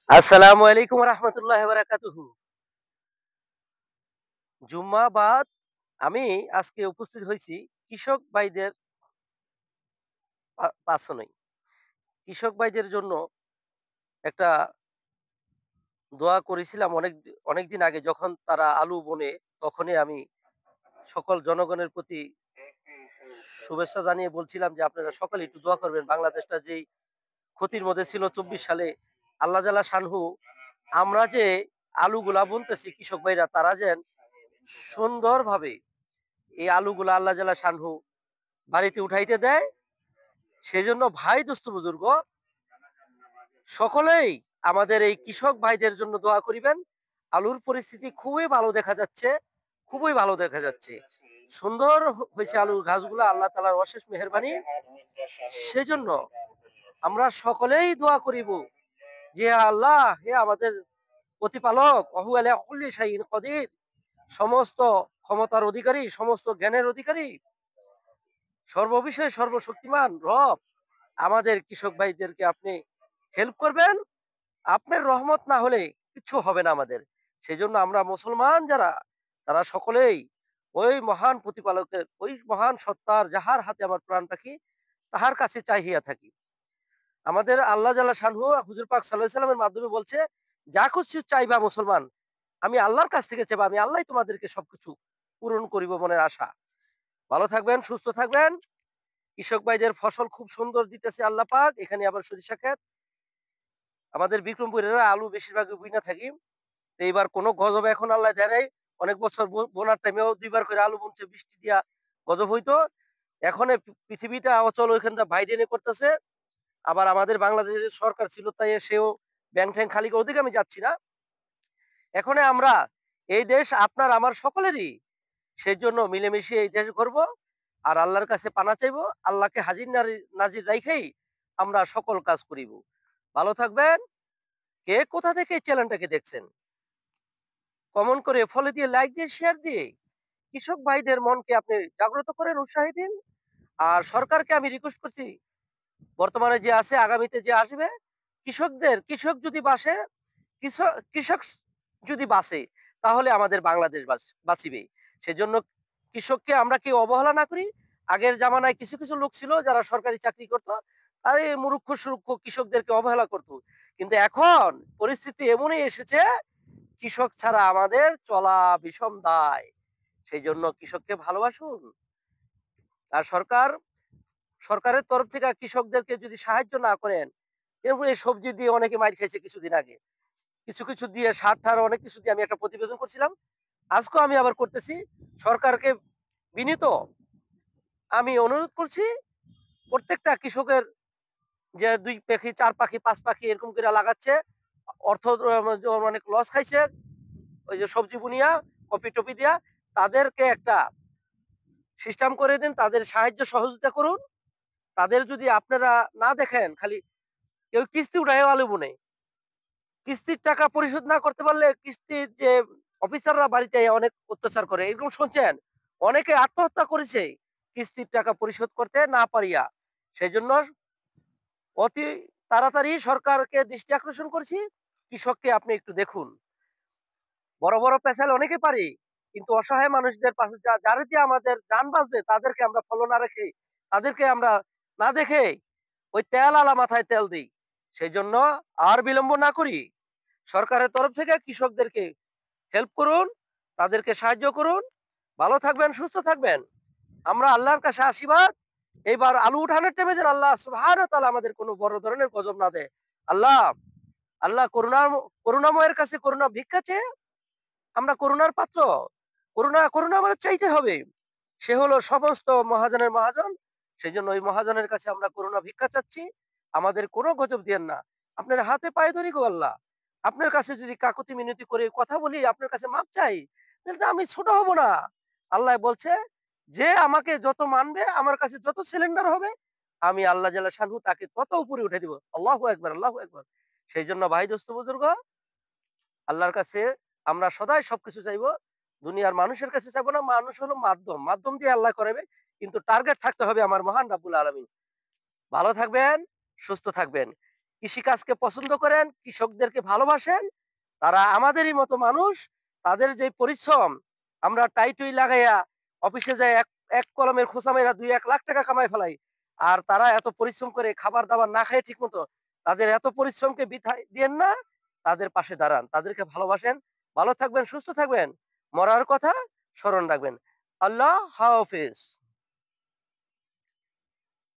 আসসালামু আলাইকুম রহমতুল্লাহ বারাকাতুহু। জুম্মা বাদ আমি আজকে উপস্থিত হয়েছি কৃষক ভাইদের পাশনই। কৃষক ভাইদের জন্য একটা দোয়া করেছিলাম অনেকদিন আগে, যখন তারা আলু বনে তখনই আমি সকল জনগণের প্রতি শুভেচ্ছা জানিয়ে বলছিলাম যে আপনারা সকলে একটু দোয়া করবেন। বাংলাদেশটা যেই ক্ষতির মধ্যে ছিল ২৪ সালে, আল্লাহ জাল্লা শানহু আমরা যে আলুগুলা বুনতেছি কৃষক ভাইরা তারা যেন সুন্দরভাবে এই আলুগুলা আল্লাহ জাল্লা শানহু বাড়িতে উঠাইতে দেয়। সেজন্য ভাই দোস্ত বুজুর্গ সকলেই আমাদের এই কৃষক ভাইদের জন্য দোয়া করিবেন। আলুর পরিস্থিতি খুবই ভালো দেখা যাচ্ছে, খুবই ভালো দেখা যাচ্ছে। সুন্দর হয়েছে আলুর গাছগুলো, আল্লাহ তাআলার অশেষ মেহেরবানি। সেজন্য আমরা সকলেই দোয়া করিব যে আল্লাহ, হে আমাদের প্রতিপালক, অহু আলা কুল্লি শাইইন কদির, সমস্ত ক্ষমতার অধিকারী, সমস্ত জ্ঞানের অধিকারী, সর্ববিষয়ে সর্বশক্তিমান রব, আমাদের কৃষক ভাইদেরকে আপনি হেল্প করবেন। আপনার রহমত না হলে কিচ্ছু হবে না আমাদের। সেজন্য আমরা মুসলমান যারা, তারা সকলেই ওই মহান প্রতিপালকের, ওই মহান সত্তার যাহার হাতে আমার প্রাণ পাখি, তাহার কাছে চাহিয়া থাকি। আমাদের আল্লাহ জাল্লা শানহু হুজুর পাক সাল্লাল্লাহু আলাইহি সাল্লামের মাধ্যমে বলছে, যা কিছু চাইবা মুসলমান, আমি আল্লাহর কাছ থেকে চাইবা, আমি আল্লাহ তোমাদেরকে সবকিছু পূরণ করিব মনের আশা। ভালো থাকবেন, সুস্থ থাকবেন। কৃষক ভাইদের ফসল খুব সুন্দর দিতেছে আল্লাহ পাক। এখানে আবার সরিষা ক্ষেত, আমাদের বিক্রমপুরের আলু বেশিরভাগ বুইনা থাকি। তো এইবার কোনো গজব এখন আল্লাহ দেয় নাই। অনেক বছর বোনার টাইমেও ২ বার করে আলু বুনছে, বৃষ্টি দিয়া গজব হইতো। এখন পৃথিবীটা অচল ওইখানটা বাইডেনে করতেছে। আবার আমাদের বাংলাদেশের সরকার ছিল, তাই সেও ব্যাংক ট্যাংক খালি করে, ওদিকে আমি যাচ্ছি না। এখন আমরা এই দেশ আপনার আমার সকলেরই। সেই জন্য মিলেমিশে এই দেশ গড়বো আর আল্লাহর কাছে পানা চাইবো। আল্লাহকে হাজির নাজির রাইখেই আমরা সকল কাজ করিব। ভালো থাকবেন। কে কোথা থেকে এই চ্যানেলটাকে দেখছেন, কমেন্ট করে, ফলো দিয়ে, লাইক দিয়ে, শেয়ার দিয়ে কৃষক ভাইদের মনকে আপনি জাগ্রত করেন, উৎসাহ দিন। আর সরকারকে আমি রিকোয়েস্ট করছি, বর্তমানে যে আছে, আগামীতে যে আসবে, কৃষক যদি বাঁচে, কৃষক যদি বাঁচে, তাহলে আমাদের বাংলাদেশ বাঁচিবে। সেজন্য কৃষককে আমরা কেউ অবহেলা না করি। আগের জামানায় কিছু কিছু লোক ছিল যারা সরকারি চাকরি করত, আর এই মূর্খ সুরক্ষ কৃষকদেরকে অবহেলা করত। কিন্তু এখন পরিস্থিতি এমনই এসেছে, কৃষক ছাড়া আমাদের চলা বিষম দায়। সেই জন্য কৃষককে ভালোবাসুন। আর সরকারের তরফ থেকে কৃষকদেরকে যদি সাহায্য না করেন, এরপরে এই সবজি দিয়ে অনেকে মাইর খাইছে কিছুদিন আগে, কিছু কিছু দিয়ে সার ঠার অনেক কিছু দিয়ে, আমি একটা প্রতিবেদন করছিলাম, আজকেও আমি আবার করতেছি। সরকারকে বিনীত আমি অনুরোধ করছি, প্রত্যেকটা কৃষকের যে ২ পাখি ৪ পাখি ৫ পাখি এরকম করে লাগাচ্ছে, অর্থ অনেক লস খাইছে, ওই যে সবজি বুনিয়া কপি টপি দিয়া, তাদেরকে একটা সিস্টেম করে দিন, তাদের সাহায্য সহযোগিতা করুন। তাদের যদি আপনারা না দেখেন, খালি কেউ কিস্তি উঠায় আলু বুনে, কিস্তির টাকা পরিশোধ না করতে পারলে কিস্তির যে অফিসাররা বাড়িতে অনেক অত্যাচার করে, এরকম শুনছেন। অনেকে আত্মহত্যা করেছে কিস্তির টাকা পরিশোধ করতে না পারিয়া। সেই জন্য অতি তাড়াতাড়ি সরকারকে দৃষ্টি আকর্ষণ করছি, কৃষককে আপনি একটু দেখুন। বড় বড় পেশাল অনেকে পারি, কিন্তু অসহায় মানুষদের পাশে যারা দিয়ে আমাদের যান বাঁচবে, তাদেরকে আমরা ফলো না রেখে, তাদেরকে আমরা না দেখে ওই তেল আলা মাথায় তেল দিই। সেই জন্য আর বিলম্ব না করি, সরকারের তরফ থেকে কৃষকদেরকে হেল্প করুন, তাদেরকে সাহায্য করুন। ভালো থাকবেন, সুস্থ থাকবেন। আমরা আল্লাহর কাছে আশীর্বাদ, এইবার আলু উঠানোর টাইমে যেন আল্লাহ সুবহানাহু ওয়া তাআলা আমাদের কোনো বড় ধরনের গজব না দেয়। আল্লাহ, আল্লাহ করুণাময়ের কাছে করুণা ভিক্ষা চেয়ে আমরা করুণার পাত্র। করুণা আমাদের চাইতে হবে। সে হলো সমস্ত মহাজনের মহাজন। সেজন্য ওই মহাজনের কাছে আমরা করুণা ভিক্ষা চাচ্ছি। আমাদের কোনো গজব দিয়েন না। আপনার হাতে পায়ে ধরি গো আল্লাহ। আপনার কাছে যদি কাকুতি মিনতি করে কথা বলি, আপনার কাছে মাপ চাই, তাহলে তো আমি ছোট হব না। আল্লাহ বলছে, যে আমাকে যত মানবে, আমার কাছে যত সিলিন্ডার হবে, আমি আল্লাহ জাল্লা শানহু তাকে তত উপরে উঠে দিব। আল্লাহু আকবার, আল্লাহু আকবার। সেই জন্য ভাই দোস্ত বুজুর্গ, আল্লাহর কাছে আমরা সদাই সবকিছু চাইবো। দুনিয়ার মানুষের কাছে চাইবো না। মানুষ হলো মাধ্যম, মাধ্যম দিয়ে আল্লাহ করাবে। কিন্তু টার্গেট থাকতে হবে আমার মহান রাব্বুল আলামিন। ভালো থাকবেন, সুস্থ থাকবেন। কৃষিকাজকে পছন্দ করেন, কৃষকদেরকে ভালোবাসেন, তারা আমাদেরই মতো মানুষ। তাদের যে পরিশ্রম, আমরা টাই-টুই লাগাইয়া অফিসে যাই এক কলমের খোঁচা মাইরা ২-১ লাখ টাকা কামায় ফেলাই। আর তারা এত পরিশ্রম করে খাবার-দাবার না খায়ে ঠিকমতো তাদের এত পরিশ্রমকে বৃথায় দিয়েন না। তাদের পাশে দাঁড়ান। তাদেরকে ভালোবাসেন। ভালো থাকবেন, সুস্থ থাকবেন। মরার কথা স্মরণ রাখবেন। আল্লাহ হাফেজ।